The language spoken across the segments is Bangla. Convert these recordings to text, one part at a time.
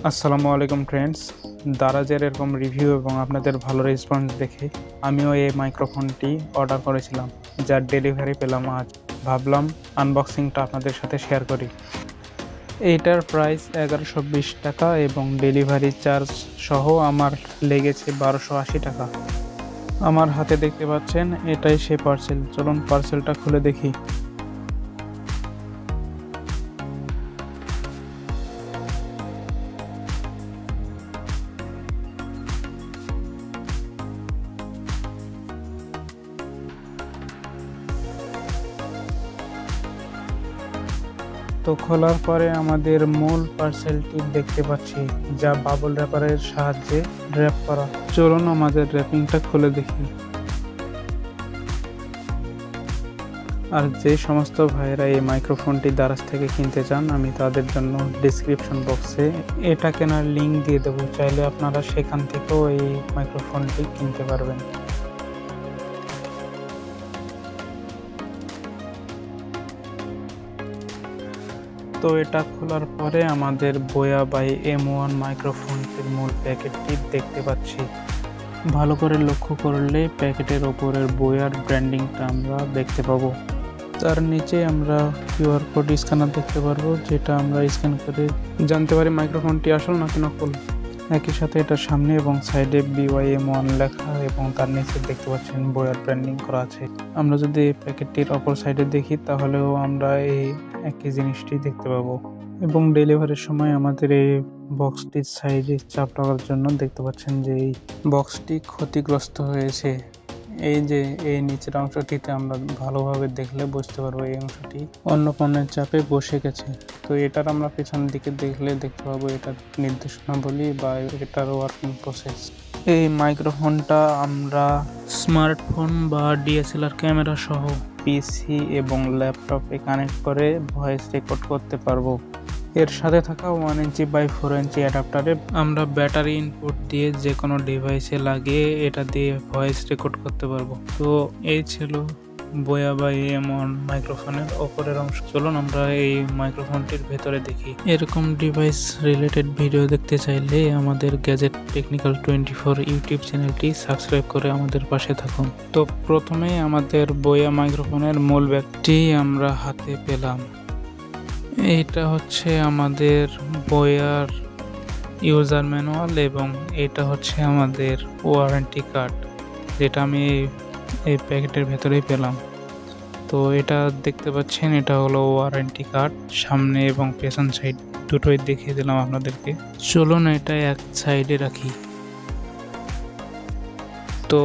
আসসালামু আলাইকুম ফ্রেন্ডস, দারাজের এরকম রিভিউ এবং আপনাদের ভালো রেসপন্স দেখে আমিও এই মাইক্রোফোনটি অর্ডার করেছিলাম, যার ডেলিভারি পেলাম আজ। ভাবলাম আনবক্সিংটা আপনাদের সাথে শেয়ার করি। এইটার প্রাইস 1120 টাকা এবং ডেলিভারি চার্জ সহ আমার লেগেছে 1280 টাকা। আমার হাতে দেখতে পাচ্ছেন এটাই সে পার্সেল। চলুন পার্সেলটা খুলে দেখি। তো খোলার পরে আমাদের মূল পার্সেলটি দেখতে পাচ্ছি, যা বাবল র্যাপারের সাহায্যে র্যাপ করা। চলুন আমাদের র্যাপিংটা খুলে দেখি। আর যে সমস্ত ভাইয়েরা এই মাইক্রোফোনটি দারাজ থেকে কিনতে চান, আমি তাদের জন্য ডিসক্রিপশন বক্সে এটা কেনার লিঙ্ক দিয়ে দেবো। চাইলে আপনারা সেখান থেকেও এই মাইক্রোফোনটি কিনতে পারবেন। তো এটা খোলার পরে আমাদের বোয়া বাই M1 মাইক্রোফোনটির মূল প্যাকেটটি দেখতে পাচ্ছি। ভালো করে লক্ষ্য করলে প্যাকেটের ওপরের বোয়ার ব্র্যান্ডিংটা আমরা দেখতে পাবো। তার নিচে আমরা কিউআর কোড স্ক্যানার দেখতে পারবো, যেটা আমরা স্ক্যান করে জানতে পারি মাইক্রোফোনটি আসল নাকি নকল। একই সাথে এটার সামনে এবং সাইডে BYM1 লেখা এবং তার নিচে দেখতে পাচ্ছেন বোয়ার ব্র্যান্ডিং করা আছে। আমরা যদি এই প্যাকেটটির অপর সাইডে দেখি তাহলেও আমরা এই একই জিনিসটি দেখতে পাবো। এবং ডেলিভারির সময় আমাদের এই বক্সটির সাইডে চাপ লাগার জন্য দেখতে পাচ্ছেন যে এই বক্সটি ক্ষতিগ্রস্ত হয়েছে। এই যে এই নিচের অংশটিতে আমরা ভালোভাবে দেখলে বুঝতে পারবো এই অংশটি অন্য পণ্যের চাপে বসে গেছে। তো এটার আমরা পেছনের দিকে দেখলে দেখতে পাবো এটার নির্দেশনাবলী বা এটার ওয়ার্কিং প্রসেস। এই মাইক্রোফোনটা আমরা স্মার্টফোন বা DSLR ক্যামেরা সহ PC এবং ল্যাপটপে কানেক্ট করে ভয়েস রেকর্ড করতে পারবো। এর সাথে থাকা 1 ইঞ্চি বাই 4 ইঞ্চি অ্যাডাপ্টারে আমরা ব্যাটারি ইনপুট দিয়ে যে কোনো ডিভাইসে লাগিয়ে এটা দিয়ে ভয়েস রেকর্ড করতে পারবো। তো এই ছিল বোয়া বাই M1 মাইক্রোফোনের ওপরের অংশ। চলুন আমরা এই মাইক্রোফোনটির ভেতরে দেখি। এরকম ডিভাইস রিলেটেড ভিডিও দেখতে চাইলে আমাদের গ্যাজেট টেকনিক্যাল 24 ইউটিউব চ্যানেলটি সাবস্ক্রাইব করে আমাদের পাশে থাকুন। তো প্রথমেই আমাদের বোয়া মাইক্রোফোনের মূল ব্যাগটি আমরা হাতে পেলাম। এইটা হচ্ছে আমাদের বোয়ার ইউজার ম্যানুয়াল এবং এটা হচ্ছে আমাদের ওয়ারেন্টি কার্ড, যেটা আমি এই প্যাকেটের ভেতরেই পেলাম। তো এটা দেখতে পাচ্ছেন, এটা হলো ওয়ারেন্টি কার্ড। সামনে এবং পেছন সাইড দুটোই দেখিয়ে দিলাম আপনাদেরকে। চলুন এটা এক সাইডে রাখি। তো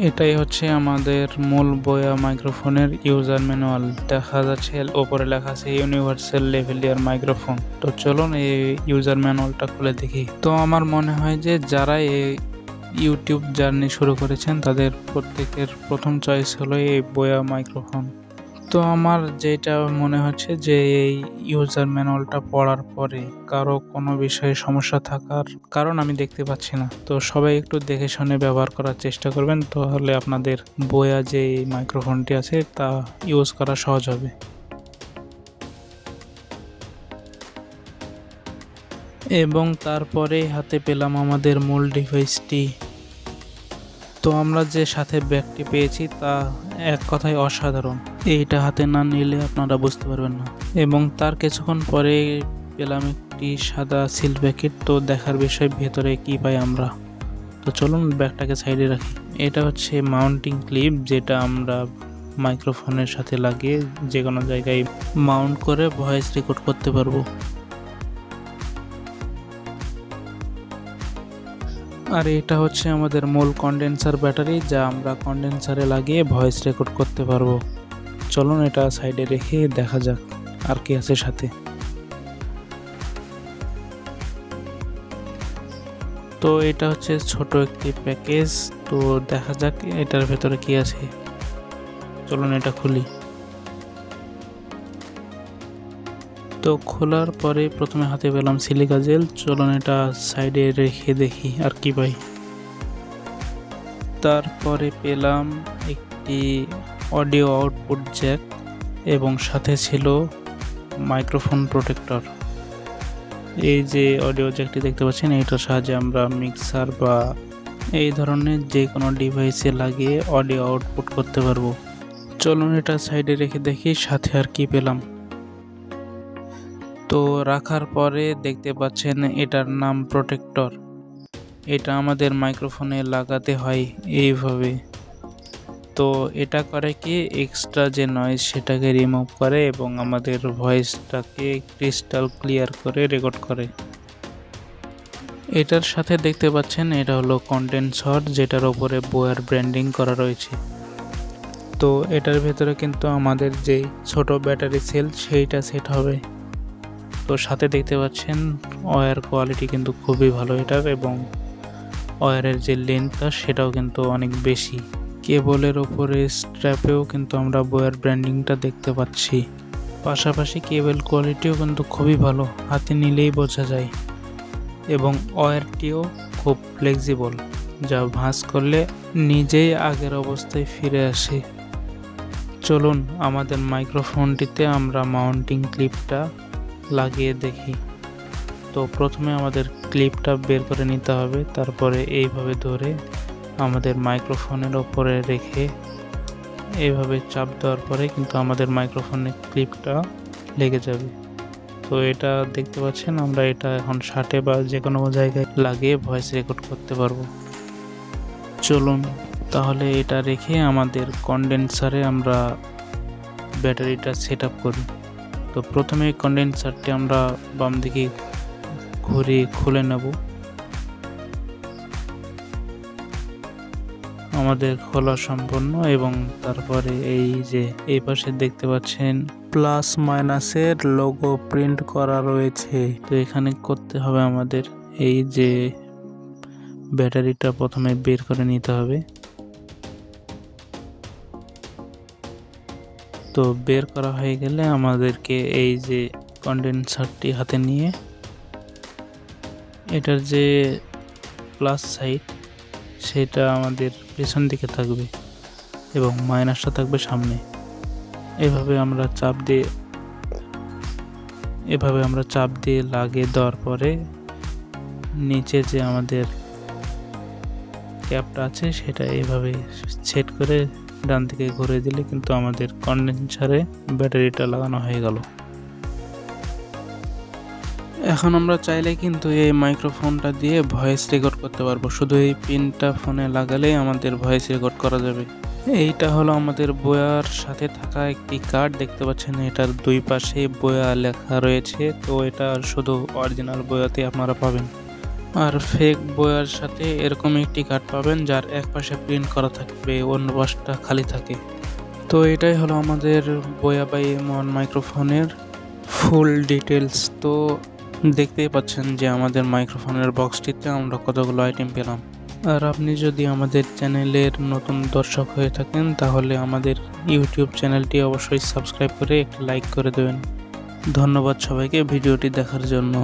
এটাই হচ্ছে আমাদের মূল বোয়া মাইক্রোফোনের ইউজার ম্যানুয়াল। দেখা যাচ্ছে ওপরে লেখা আছে ইউনিভার্সাল লেভেলিয়ার মাইক্রোফোন। তো চলুন এই ইউজার ম্যানুয়ালটা খুলে দেখি। তো আমার মনে হয় যে যারা এই ইউটিউব জার্নি শুরু করেছেন তাদের প্রত্যেকের প্রথম চয়েস হলো এই বোয়া মাইক্রোফোন। তো আমার যেটা মনে হচ্ছে যে এই ইউজার ম্যানুয়ালটা পড়ার পরে কারো কোনো বিষয়ে সমস্যা থাকার কারণ আমি দেখতে পাচ্ছি না। তো সবাই একটু দেখে শুনে ব্যবহার করার চেষ্টা করবেন, তাহলে আপনাদের বোয়া যে এই মাইক্রোফোনটি আছে তা ইউজ করা সহজ হবে। এবং তারপরে হাতে পেলাম আমাদের মূল ডিভাইসটি। তো আমরা যে সাথে ব্যাগটি পেয়েছি তা এক কথায় অসাধারণ। এইটা হাতে না নিলে আপনারা বুঝতে পারবেন না। এবং তার কিছুক্ষণ পরে পেলাম একটি সাদা সিল প্যাকেট। তো দেখার বিষয় ভেতরে কি পাই আমরা। তো চলুন ব্যাগটাকে সাইডে রাখি। এটা হচ্ছে মাউন্টিং ক্লিপ, যেটা আমরা মাইক্রোফোনের সাথে লাগিয়ে যে কোনো জায়গায় মাউন্ট করে ভয়েস রেকর্ড করতে পারবো। আর এটা হচ্ছে আমাদের মূল কন্ডেন্সার ব্যাটারি, যা আমরা কন্ডেন্সারে লাগিয়ে ভয়েস রেকর্ড করতে পারবো। চলুন এটা সাইডে রেখে দেখা যাক আর কি আছে সাথে। তো এটা হচ্ছে ছোট একটি প্যাকেজ। তো দেখা যাক এটার ভেতরে কি আছে। চলুন এটা খুলি। তো খোলার পরে প্রথমে হাতে পেলাম সিলিকা জেল। চলুন এটা সাইডে রেখে দেখি আর কি পাই। তারপরে পেলাম একটি অডিও আউটপুট জ্যাক এবং সাথে ছিল মাইক্রোফোন প্রোটেক্টর। এই যে অডিও জ্যাকটি দেখতে পাচ্ছেন, এটার সাহায্যে আমরা মিক্সার বা এই ধরনের যে কোনো ডিভাইসে লাগিয়ে অডিও আউটপুট করতে পারবো। চলুন এটা সাইডে রেখে দেখি সাথে আর কি পেলাম। তো রাখার পরে দেখতে পাচ্ছেন এটার নাম প্রোটেক্টর। এটা আমাদের মাইক্রোফোনে লাগাতে হয় এইভাবে। তো এটা করে কি, এক্সট্রা যে নয়েজ সেটাকে রিমুভ করে এবং আমাদের ভয়েসটাকে ক্রিস্টাল ক্লিয়ার করে রেকর্ড করে। এটার সাথে দেখতে পাচ্ছেন এটা হলো কন্ডেন্সার, যেটার ওপরে বোয়ার ব্র্যান্ডিং করা রয়েছে। তো এটার ভেতরে কিন্তু আমাদের যে ছোট ব্যাটারি সেল সেইটা সেট হবে। তো সাথে দেখতে পাচ্ছেন ওয়্যার কোয়ালিটি কিন্তু খুবই ভালো এটার, এবং ওয়্যারের যে লেন্থটা সেটাও কিন্তু অনেক বেশি। কেবলের ওপরে স্ট্র্যাপেও কিন্তু আমরা বোয়ার ব্র্যান্ডিংটা দেখতে পাচ্ছি। পাশাপাশি কেবল কোয়ালিটিও কিন্তু খুবই ভালো, হাতে নিলেই বোঝা যায়। এবং ওয়্যারটিও খুব ফ্লেক্সিবল, যা ভাঁজ করলে নিজেই আগের অবস্থায় ফিরে আসে। চলুন আমাদের মাইক্রোফোনটিতে আমরা মাউন্টিং ক্লিপটা লাগিয়ে দেখি। তো প্রথমে আমাদের ক্লিপটা বের করে নিতে হবে, তারপরে এইভাবে ধরে আমাদের মাইক্রোফোনের ওপরে রেখে এইভাবে চাপ দেওয়ার পরে কিন্তু আমাদের মাইক্রোফোনের ক্লিপটা লেগে যাবে। তো এটা দেখতে পাচ্ছেন, আমরা এটা এখন শার্টে বা যে কোনো জায়গায় লাগিয়ে ভয়েস রেকর্ড করতে পারবো। চলুন তাহলে এটা রেখে আমাদের কন্ডেন্সারে আমরা ব্যাটারিটা সেট আপ করি। তো প্রথমে কন্ডেন্সারটি আমরা বাম দিকে ঘুরিয়ে খুলে নেব। আমাদের খোলা সম্পন্ন, এবং তারপরে এই যে এই পাশে দেখতে পাচ্ছেন প্লাস মাইনাসের লোগো প্রিন্ট করা রয়েছে। তো এখানে করতে হবে আমাদের এই যে ব্যাটারিটা প্রথমে বের করে নিতে হবে। তো বের করা হয়ে গেলে আমাদেরকে এই যে কন্ডেন্সারটি হাতে নিয়ে এটার যে প্লাস সাইড সেটা আমাদের পেছন দিকে থাকবে এবং মাইনাসটা থাকবে সামনে। এভাবে আমরা চাপ দিয়ে লাগিয়ে দেওয়ার পরে নিচে যে আমাদের ক্যাপটা আছে সেটা এইভাবে সেট করে ডান দিকে ঘুরে দিলে কিন্তু আমাদের কন্ডেন্সারে ব্যাটারিটা লাগানো হয়ে গেল। এখন আমরা চাইলে কিন্তু এই মাইক্রোফোনটা দিয়ে ভয়েস রেকর্ড করতে পারবো। শুধু এই পিনটা ফোনে লাগালেই আমাদের ভয়েস রেকর্ড করা যাবে। এইটা হলো আমাদের বোয়ার সাথে থাকা একটি কার্ড, দেখতে পাচ্ছেন এটার দুই পাশে বোয়া লেখা রয়েছে। তো এটা শুধু অরিজিনাল বোয়াতে আপনারা পাবেন, আর ফেক বোয়ার সাথে এরকম একটি কার্ড পাবেন যার এক পাশে প্রিন্ট করা থাকবে, অন্য পাশটা খালি থাকে। তো এটাই হলো আমাদের বোয়া বাই M1 মাইক্রোফোনের ফুল ডিটেলস। তো দেখতেই পাচ্ছেন যে আমাদের মাইক্রোফোনের বক্সটিতে আমরা কতগুলো আইটেম পেলাম। আর আপনি যদি আমাদের চ্যানেলের নতুন দর্শক হয়ে থাকেন তাহলে আমাদের ইউটিউব চ্যানেলটি অবশ্যই সাবস্ক্রাইব করে একটি লাইক করে দেবেন। ধন্যবাদ সবাইকে ভিডিওটি দেখার জন্য।